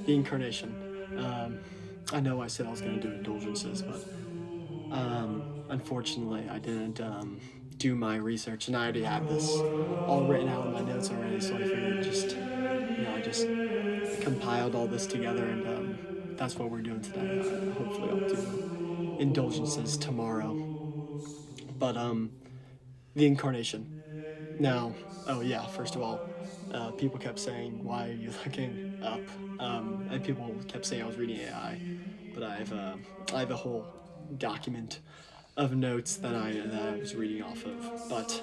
the incarnation. I know I said I was going to do indulgences, but unfortunately I didn't do my research, and I already have this all written out in my notes already. So I figured I just compiled all this together, and that's what we're doing today. Hopefully, I'll do indulgences tomorrow. But the incarnation. Now, oh yeah, first of all, people kept saying, "Why are you looking up?" And people kept saying I was reading AI, but I have a whole document of notes that I was reading off of. But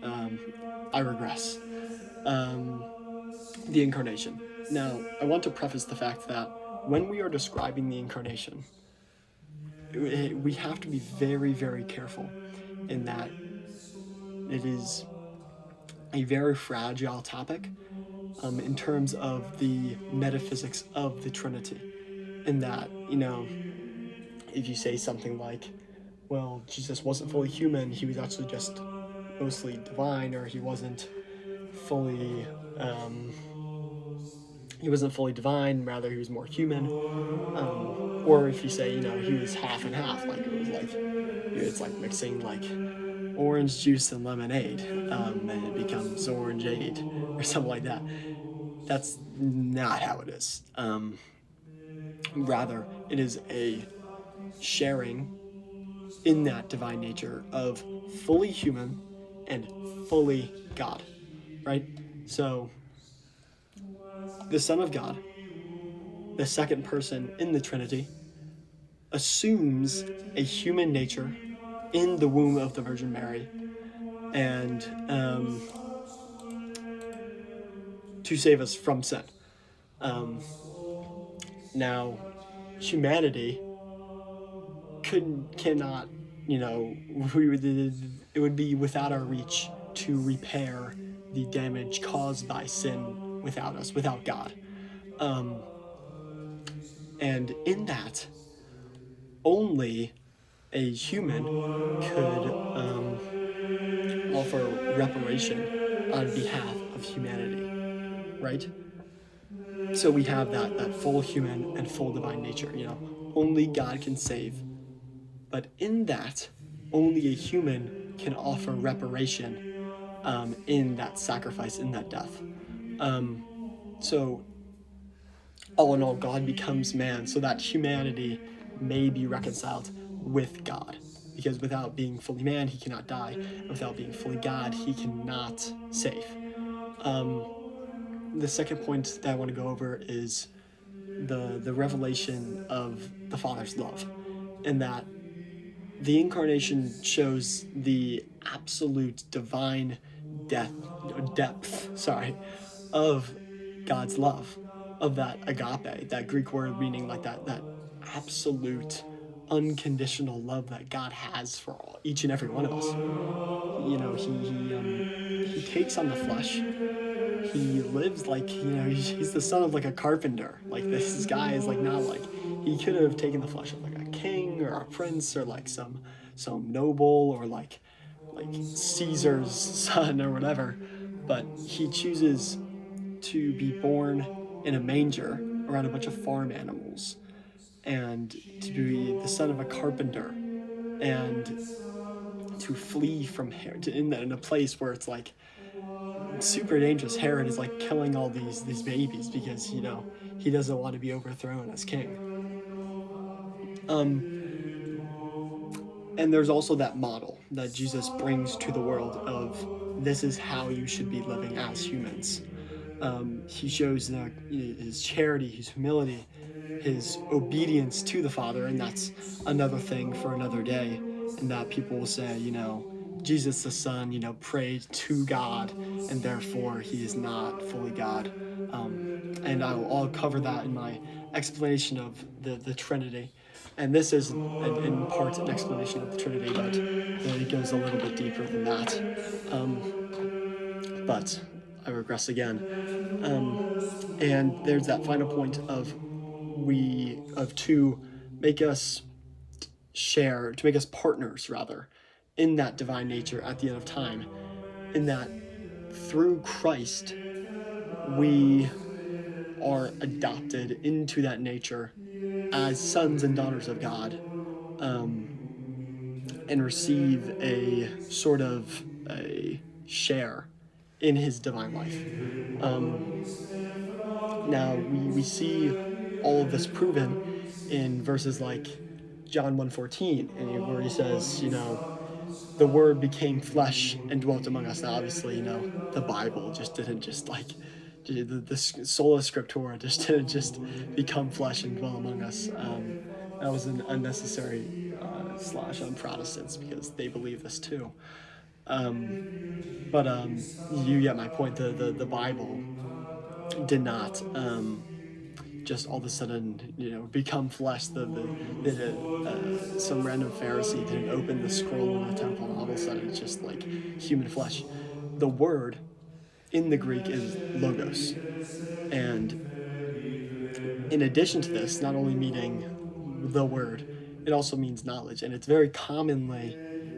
um, I regress. Um, the incarnation. Now, I want to preface the fact that when we are describing the incarnation, we have to be very, very careful in that it is a very fragile topic in terms of the metaphysics of the Trinity. In that, if you say something like, well, Jesus wasn't fully human, he was actually just mostly divine, or fully um, he wasn't fully divine, rather he was more human. Or if you say, he was half and half, like it was like it's like mixing like orange juice and lemonade, and it becomes orangeade or something like that. That's not how it is. Rather, it is a sharing in that divine nature of fully human and fully God, right? So, the Son of God, the second person in the Trinity, assumes a human nature in the womb of the Virgin Mary, and to save us from sin. Um, Now, humanity cannot, it would be without our reach to repair the damage caused by sin without us, without God. Um, and in that, only a human could offer reparation on behalf of humanity, right? So we have that full human and full divine nature. Only God can save, but in that, only a human can offer reparation in that sacrifice, in that death. So, all in all, God becomes man so that humanity may be reconciled with God. Because without being fully man, he cannot die. And without being fully God, he cannot save. The second point that I want to go over is the revelation of the Father's love, and that the incarnation shows the absolute divine depth of God's love, of that agape, that Greek word meaning like that absolute unconditional love that God has for each and every one of us. He takes on the flesh. He lives like, he's the son of like a carpenter. Like, this guy is like not like, he could have taken the flesh of like a king or a prince or like some noble or like Caesar's son or whatever, but he chooses to be born in a manger around a bunch of farm animals, and to be the son of a carpenter, and to flee from Herod in a place where it's like super dangerous. Herod is like killing all these babies because he doesn't want to be overthrown as king. And there's also that model that Jesus brings to the world of, this is how you should be living as humans. He shows his charity, his humility, his obedience to the Father, and that's another thing for another day. And that people will say, Jesus the Son, prayed to God, and therefore he is not fully God. And I'll cover that in my explanation of the Trinity. And this is, in part, an explanation of the Trinity, but it goes a little bit deeper than that. But I regress again. And there's that final point to make us to make us partners, rather, in that divine nature at the end of time, in that through Christ we are adopted into that nature as sons and daughters of God, um, and receive a sort of a share in his divine life. Um, Now we see all of this proven in verses like John 1:14, and where he says, the word became flesh and dwelt among us. Now obviously, the Bible just didn't just like the sola scriptura just didn't just become flesh and dwell among us. That was an unnecessary slash on Protestants because they believe this too. Um, but you get my point. The Bible did not just all of a sudden, become flesh. Some random Pharisee didn't open the scroll in the temple, and all of a sudden it's just like human flesh. The word in the Greek is logos, and in addition to this, not only meaning the word, it also means knowledge, and it's very commonly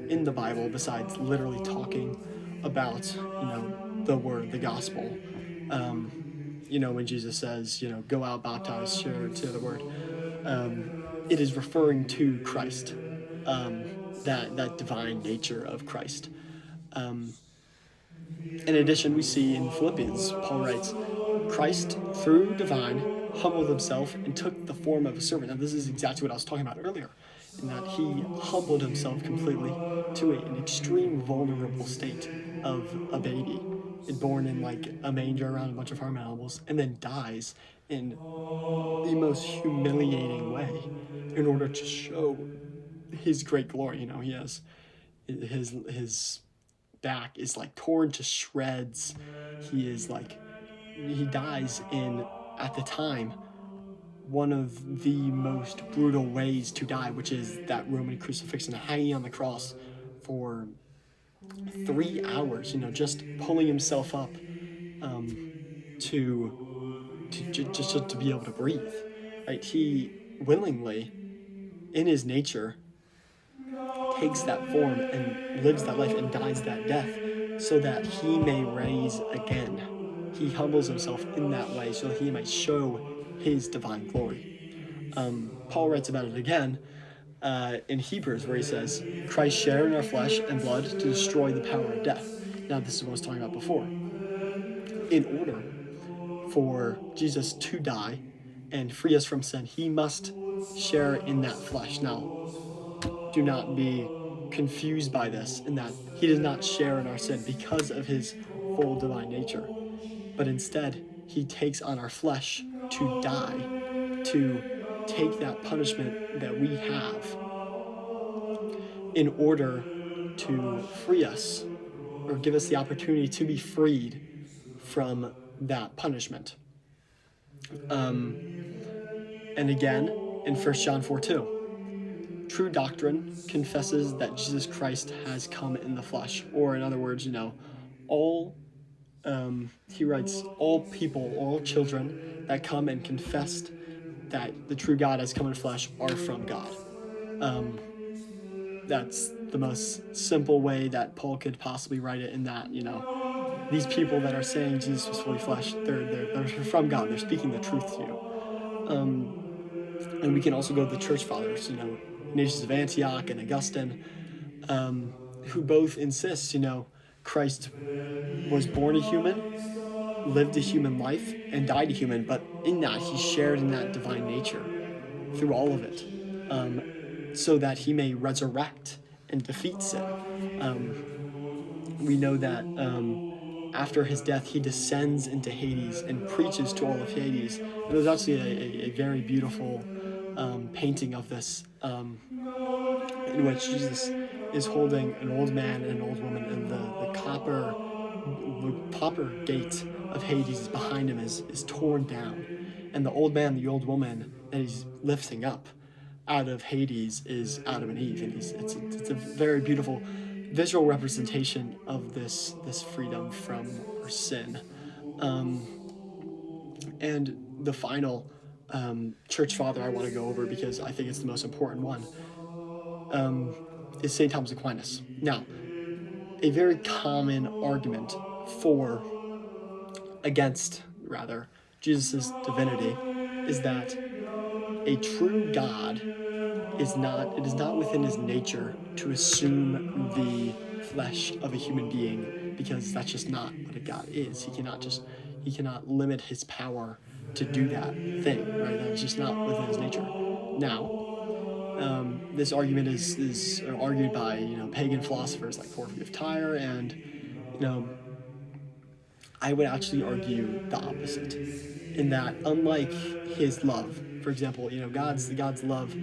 in the Bible. Besides literally talking about, the word, the gospel. Um, when Jesus says, go out, baptize, share the word, um, it is referring to Christ, um, that divine nature of Christ. Um, in addition, we see in Philippians, Paul writes, Christ, through divine, humbled himself and took the form of a servant. Now, this is exactly what I was talking about earlier, in that he humbled himself completely to an extreme vulnerable state of a baby, born in like a manger around a bunch of farm animals, and then dies in the most humiliating way in order to show his great glory. He has his back is like torn to shreds. He is like he dies in, at the time, one of the most brutal ways to die, which is that Roman crucifixion, hanging on the cross for 3 hours. Just pulling himself up, um, to just to be able to breathe. Right? He willingly, in his nature, takes that form and lives that life and dies that death so that he may raise again. He humbles himself in that way so that he might show his divine glory. Paul writes about it again in Hebrews, where he says, Christ shared in our flesh and blood to destroy the power of death. Now, this is what I was talking about before. In order for Jesus to die and free us from sin, he must share in that flesh. Now, do not be confused by this, in that he does not share in our sin because of his full divine nature, but instead he takes on our flesh to die, to take that punishment that we have in order to free us, or give us the opportunity to be freed from that punishment. And again, in 1 John 4:2, true doctrine confesses that Jesus Christ has come in the flesh. Or in other words, all he writes, all people, all children that come and confess that the true God has come in flesh are from God. Um, that's the most simple way that Paul could possibly write it, in that, these people that are saying Jesus was fully flesh, they're from God. They're speaking the truth to you. And we can also go to the church fathers, Ignatius of Antioch and Augustine, who both insist, Christ was born a human, lived a human life, and died a human, but in that he shared in that divine nature through all of it, so that he may resurrect and defeat sin. Um, we know that after his death, he descends into Hades and preaches to all of Hades. And there's actually a very beautiful painting of this, in which Jesus is holding an old man and an old woman, and the copper gate of Hades behind him is torn down, and the old man, the old woman that he's lifting up out of Hades is Adam and Eve, and it's a very beautiful visual representation of this freedom from our sin. Um, and the final church father I want to go over, because I think it's the most important one, is St. Thomas Aquinas. Now, a very common argument against, rather, Jesus' divinity is that a true God it is not within his nature to assume the flesh of a human being, because that's just not what a God is. He cannot limit his power to do that thing, right? That is just not within his nature. Now, this argument is argued by pagan philosophers like Porphyry of Tyre, and you know I would actually argue the opposite, in that unlike his love, for example, God's love,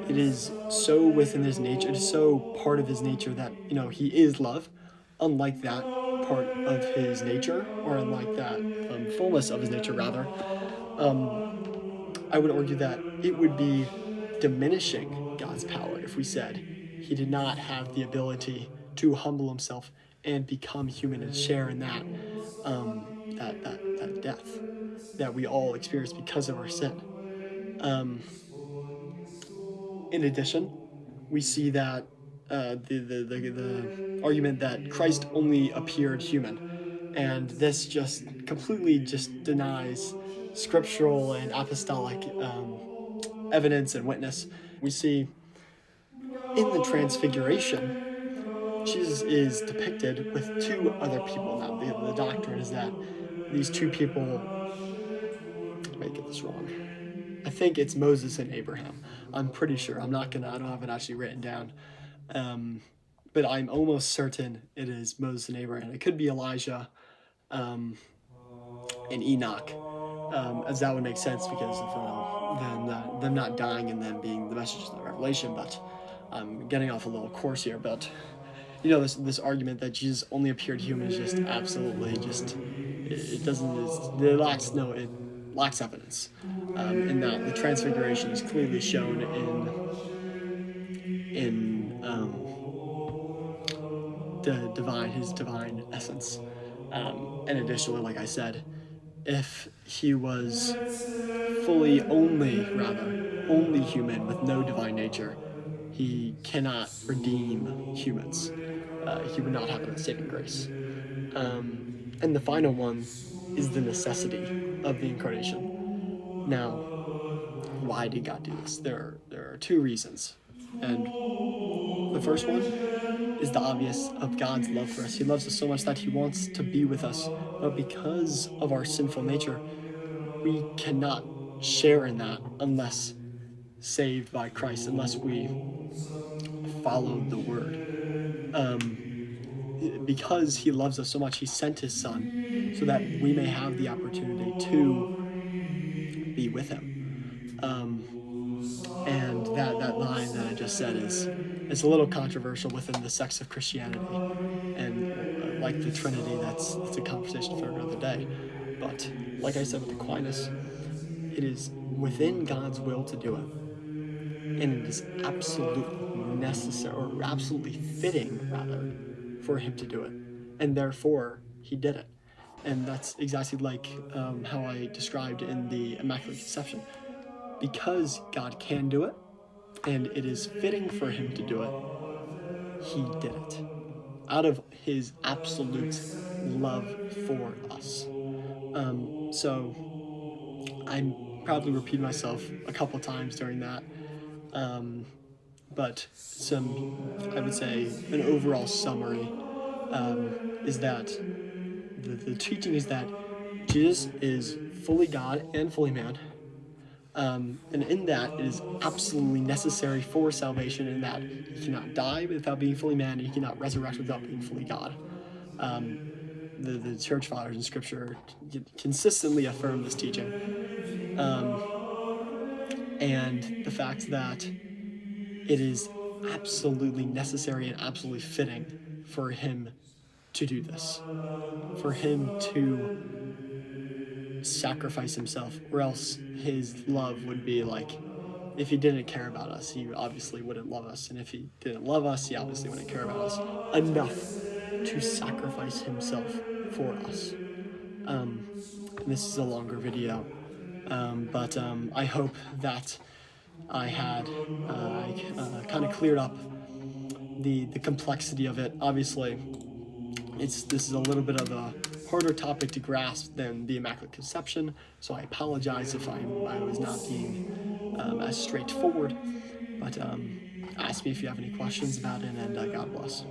it is so within his nature, it is so part of his nature that he is love. Unlike that part of his nature, or unlike that fullness of his nature, rather, I would argue that it would be diminishing God's power if we said he did not have the ability to humble himself and become human and share in that death that we all experience because of our sin. Um, in addition, we see that the argument that Christ only appeared human, and this just completely just denies scriptural and apostolic evidence and witness. We see in the Transfiguration, Jesus is depicted with two other people. Now, the doctrine is that these two people, I may get this wrong. I think it's Moses and Abraham. I'm pretty sure. I don't have it actually written down. Um, but I'm almost certain it is Moses and Abraham. It could be Elijah and Enoch, as that would make sense because of them not dying and them being the messages of the Revelation. But I'm getting off a little course here. But this argument that Jesus only appeared human is just absolutely just it doesn't it lacks no it lacks evidence. In that the Transfiguration is clearly shown in the divine his divine essence. And additionally, like I said, if he was only human with no divine nature, he cannot redeem humans. He would not have a saving grace. And the final one is the necessity of the incarnation. Now, why did God do this? There are two reasons, and the first one is the obvious of God's love for us. He loves us so much that he wants to be with us, but because of our sinful nature, we cannot share in that unless saved by Christ, unless we followed the word. Um, because he loves us so much, he sent his son so that we may have the opportunity to be with him. Um, and that line that I just said is it's a little controversial within the sects of Christianity, and like the Trinity, that's a conversation for another day. But like I said with Aquinas, it is within God's will to do it, and it is absolutely necessary, or absolutely fitting rather, for him to do it, and therefore he did it. And that's exactly like how I described in the Immaculate Conception. Because God can do it, and it is fitting for him to do it, he did it out of his absolute love for us. So I'm probably repeating myself a couple times during that, but I would say, an overall summary is that the teaching is that Jesus is fully God and fully man. And in that, it is absolutely necessary for salvation, in that he cannot die without being fully man, and he cannot resurrect without being fully God. The church fathers in Scripture consistently affirm this teaching. And the fact that it is absolutely necessary and absolutely fitting for him to do this, for him to sacrifice himself, or else his love would be like, if he didn't care about us, he obviously wouldn't love us, and if he didn't love us, he obviously wouldn't care about us enough to sacrifice himself for us. And this is a longer video, but I hope that I kind of cleared up the complexity of it. Obviously, this is a little bit of a harder topic to grasp than the Immaculate Conception, so I apologize if I was not being as straightforward. But ask me if you have any questions about it, and God bless.